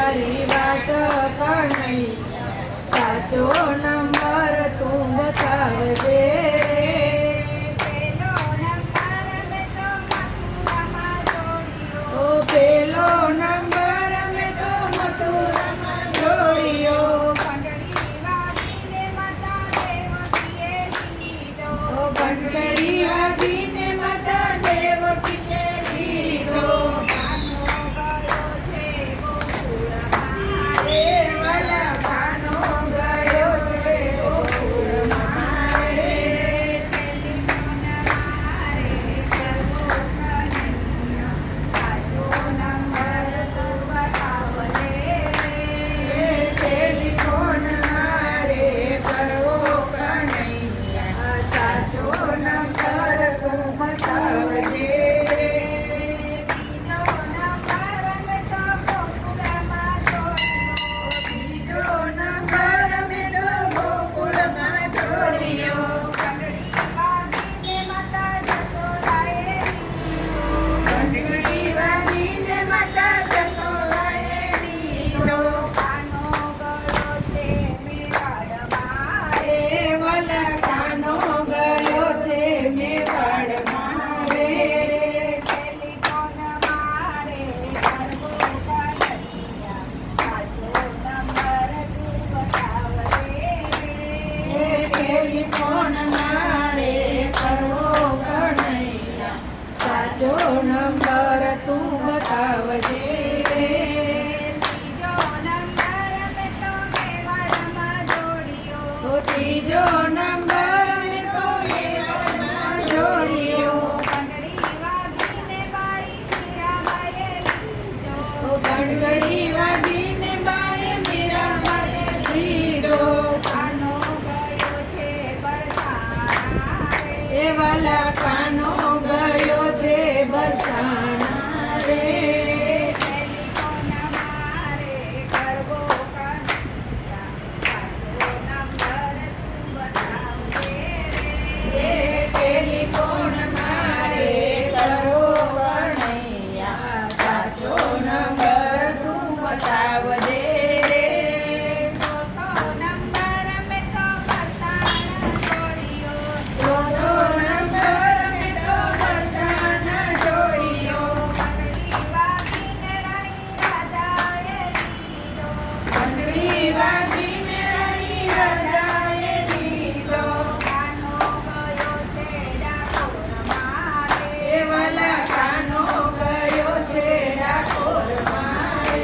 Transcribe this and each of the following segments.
તારી વાત કનૈયા સાચો નંબર તું બતાવજે પેલો નંબર મેં તો મથુરામાં જોડ્યો. ઓ પેલો નંબર મેં તો મથુરામાં જોડ્યો ઘંટડી વાગીને માતા દેવકીએ લીધો. ઓ ઘંટડી વાગીને માતા દેવકીએ લીધો કાનો ગયો છે ગોકુળમાં રે વાલા કાનો ગયો છે ગોકુળમાં રે ટેલિફોન મારે કરવો કનૈયા સાચો નંબર તું બતાવજે. ટેલિફોન મારે કરવો કનૈયા સાચો નંબર તું બતાવજે બીજો નંબર મેં તો ગોકુળમાં જોડ્યો. બીજો નંબર મેં તો ગોકુળમાં જોડ્યો ઘંટડી વાગીને માતા જશોદાએ લીધો. ઘંટડી વાગીને માતા જશોદાએ લીધો કાનો ગયો છે મેવાડમાં રે વાલા કાનો ગયો છે મેવાડમાં રે ટેલિફોન મારે કરવો કનૈયા સાચો નંબર તું બતાવજે. ટેલિફોન મારે કરવો કનૈયા સાચો નંબર તું બતાવજે ત્રીજો નંબર મેં તો મેવાડમાં જોડ્યો. ઓ ત્રીજો નંબર મેં તો મેવાડમાં જોડ્યો ઘંટડી વાગીને બાઈ મીરાબાઈએ લીધો. ઓ ઘંટડી વાગીને બાએ મીરાબાઈએ લીધો કાનો ગયો છે બરસાણા રે. એ વાલા કાનો ગયો છે બરસાણા રે ટેલિફોન મારે કરવો કનૈયા સાચો નંબર તું બતાવજે રે. ટેલિફોન મારે કરવો કનૈયા સાચો નંબર તું બતાવજે ચોથો નંબર મેં તો બરસાણા જોડ્યો. ચોથો નંબર મેં તો બરસાના જોડ્યો ઘંટડી વાગીને રાણી રાજાએ લીધો. ઘંટડી વાગીને રાણી રાજાએ લીધો કાનો ગયો છે ડાકોરમાં રે. એ વાલા કાનો ગયો છે ડાકોરમાં રે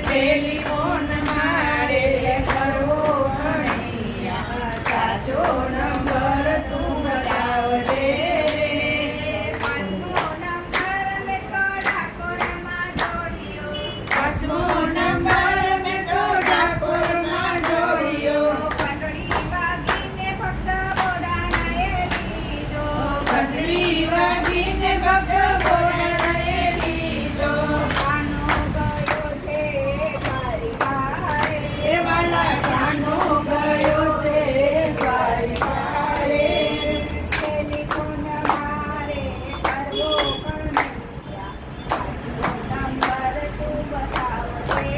ટેલિફોન મારે કરવો કનૈયા સાચો નંબર તું બતાવજે. પાંચમો નંબર મેં તો ડાકોરમાં જોડ્યો પાંચમો નંબર મેં તો ડાકોરમાં જોડ્યો. ઘંટડી વાગીને ફક્ત બોડાણાએ લીધો. ઘંટડી વાગીને ભક્ત બોલાએ લીધો કાનો ગયો છે દ્વારિકાએ. એ વાલા કાનો ગયો છે દ્વારિકા રે ટેલિફોન મારે કરવો કનૈયા સાચો નંબર તું બતાવજે.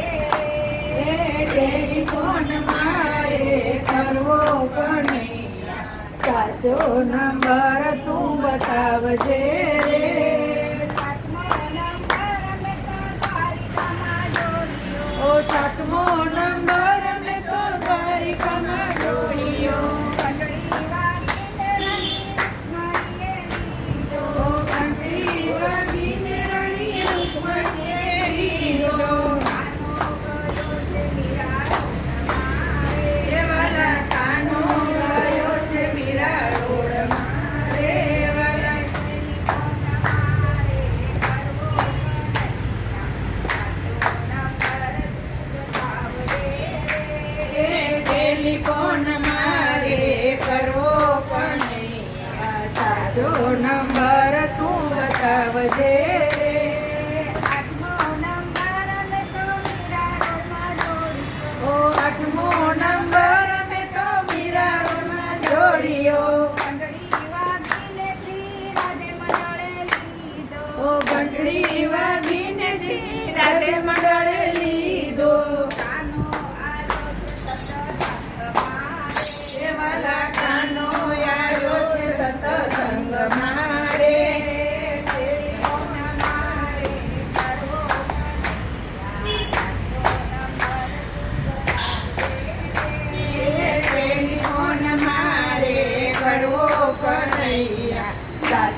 ટેલિફોન મારે કરવો કનૈયા સાચો નંબર તું બતાવજે રે સાતમો નંબર મેં તો દ્વારિકામાં જોડ્યો. ઓ સાતમો નંબર મેં તો દ્વારિકામાં જોડ્યો ઘંટડી વાગીને રાણી રૂક્ષ્મણીએ લીધો. ઓ ઘંટડી વાગીને રાણી રૂક્ષ્મણીએ લીધો કાનો ગયો છે મીરા રે. એ વાલા કાનો ગયો છે મીરા રોડમાં રે વાલા ટેલિફોન મારે કરવો કનૈયા સાચો નંબર તું બતાવજે. આઠમો નંબર મેં તો મીરા રોડમાં જોડ્યો ઓ આઠમો નંબર મેં તો મીરા રોડમાં જોડ્યો.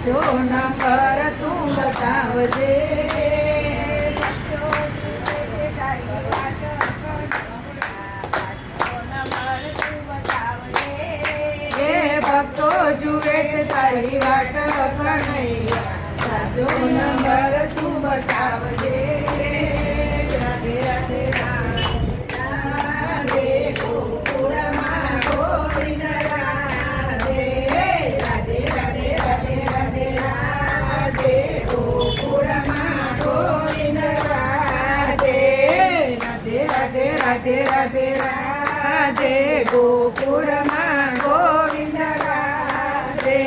સાચો નંબર તું બતાવજે ભક્તો જુએ છે તારી વાટ કનૈયા, સાચો નંબર તું બતાવજે રાધે રાધે રાધે ગોકુળમાં ગોવિંદ રાધે રાધે રાધે રાધે રાધે રાધે ગોકુળમાં ગોવિંદ રાધે રાધે રાધે રાધે રાધે રાધે ગોકુળમાં ગોવિંદ રાધે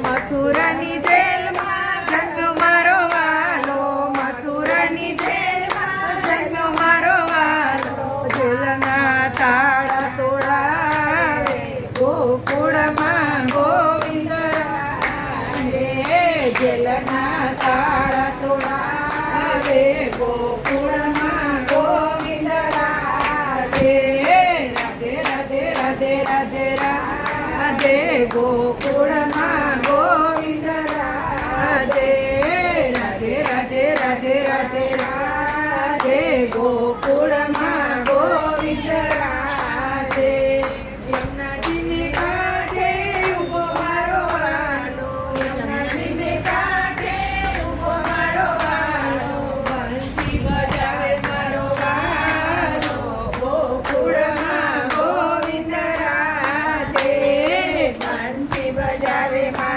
મથુરાની જેલમાં જન્મ મારો વાલો, મથુરાની જેલમાં જન્મ મારો વાલો, જેલના તાળા તોડાવે ગોકુળમાં ગોવિંદ રાધે, જેલના તાળા તોડાવે ગોકુળમાં ગોવિંદ રાધે રાધે રાધે રાધે રાધે રાધે ગોકુળમાં ગોવિંદ રાધે રાધે રાધે રાધે રાધે રાધે ગોકુળમાં ગોવિંદ રાધે યમુનાજીને કાંઠે ઊભો મારો વાલો, યમુનાજીને કાંઠે ઊભો મારો વાલો, બંસી બજાવે મારો વાલો ગોકુળમાં ગોવિંદ રાધે, બંસી બજાવે મારો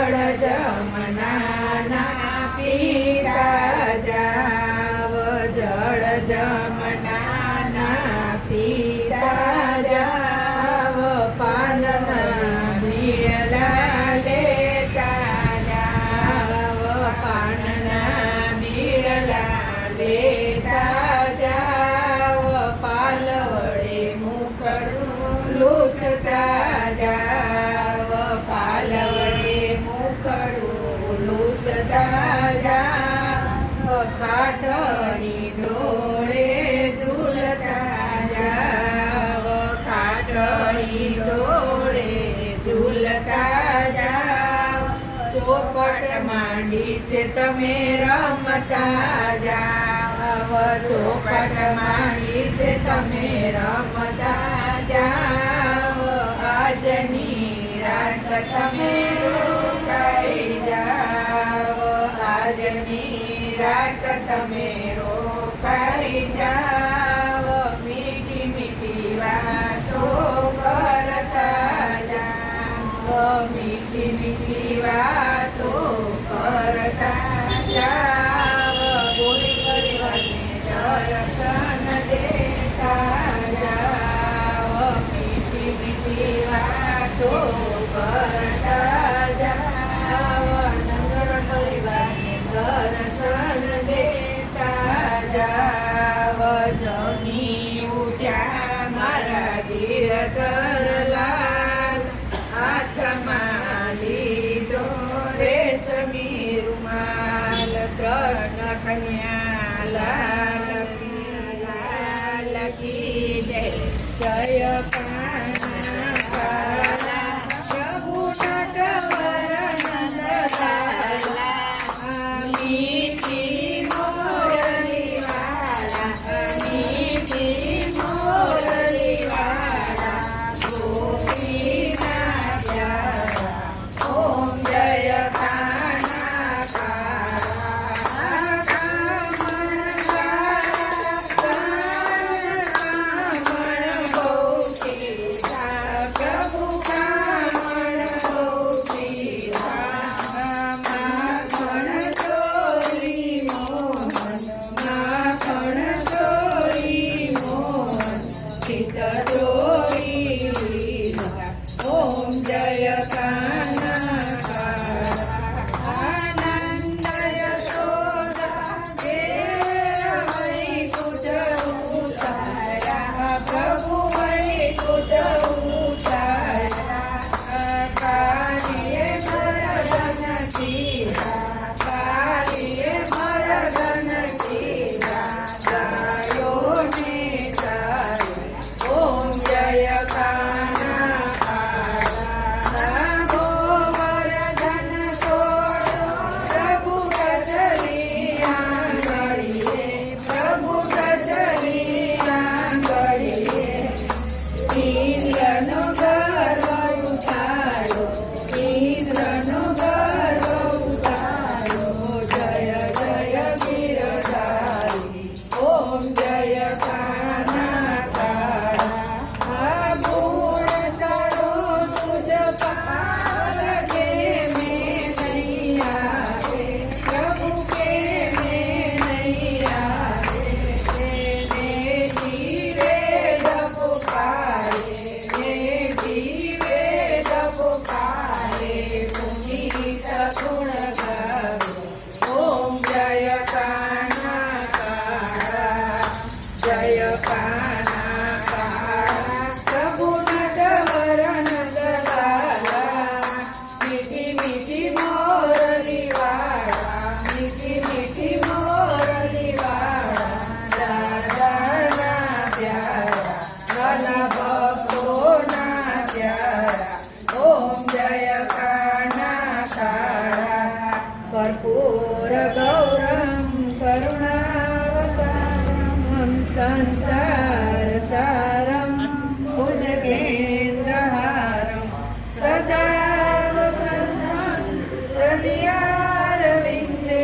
જળ જમનાના પીતા જાવ જળ જમનાના પીતા જાવ પાનના બીડલા લેતા જાવ પાનના બીડલા લેતા જાવ પાલ વડે મુખડું લૂસતા જાવ પાલ વડે મુખડું લૂસતા જાવ ખાટની ડોળે ઝૂલતા જાવ ખાટની ડોળે ઝૂલતા જાવ ચોપટ માંડી છે તમે રમતા જાવ ચોપટ માંડી છે તમે રમતા જાવ આજની રાત તમે રોકાઈ જાવ આજની રાત તમે રોકાઈ જાવ મીઠી મીઠી વાતો કરતા જાવ મીઠી મીઠી વાતો કરતા જાવ ગોરી પરિવારને દર્શન દેતા જાવ મીઠી મીઠી વાતો કરતા જાવ નંગળ પરિવારને દર્શન દેતા જાવ જમી ઉઠ્યા મારા ગિરધરલાલ હાથમાં લીધો રેશમી રૂમાલ કૃષ્ણ કન્યા લાલ કી જય કાના પ્રભુ નટવર નંદલાલા મીઠી મોરલી વાળા મીઠી મોરલી વાળા ગોપીના પ્યારા ઓમ જય કાના કાળા કામણ પ્રભુ કામણ માખણ ચોરી મોહન માખણ ચોરી મોહન ચિત ચોરી ઓમ જય કાના કાળા આનંદ યશોદા ઘેર વૈકુંઠ ઉતાર્યા પ્રભુ વૈકુંઠ ઉતાર્યા કાળીએ મરદન કીધા કાળીએ મરદન કીધા ગાયોને ચાર્યા ઓમ જય કાના કાળા ગોવર્ધન છોડો પ્રભુ કચરી આંગળીએ પ્રભુ કચરી આંગળીએ ઇન્દ્રનો ગર્વ ઉતારો ઇન્દ્રનો ગર્વ ઉતારો જય જય ગિરધારી ઓમ જય કાના કાળા આ ગુણ તળો તુજ પાર કે મેં નહીં આવે પ્રભુ કે મેં નહીં આવે તેને જીવે પુકારે ને જીવે પુકારે પુનીત ગુણ ગાવે ઓમ જય કાના કાળા જય કાના કાળા પ્રભુ નટવર નંદલાલા મીઠી મીઠી મોરલી વાળા મીઠી મીઠી મોરલી વાળા દાદાના પ્યારા નાના ભક્તોના પ્યારા ઓમ જય કાના કાળા કર્પૂર ગૌરમ કરુણાવતારમ સંસાર સારમ ભુજગેન્દ્રહારમ સદા વસંતં હૃદયારવિંદે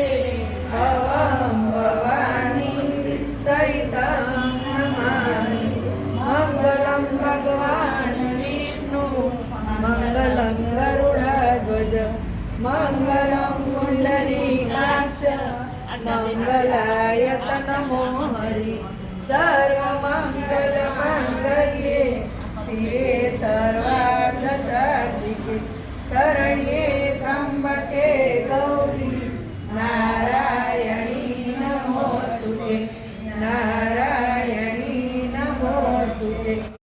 ભવં ભવાની સહિतं નમામિ મંગલં ભગવાન વિષ્ણુ મંગલં ગરુડધ્વજ मङ्गलं पुण्डरीकाक्ष मङ्गलाय नमो हरि सर्वमङ्गलमाङ्गल्ये शिवे सर्वार्थसाधिके शरण्ये त्र्यम्बके गौरी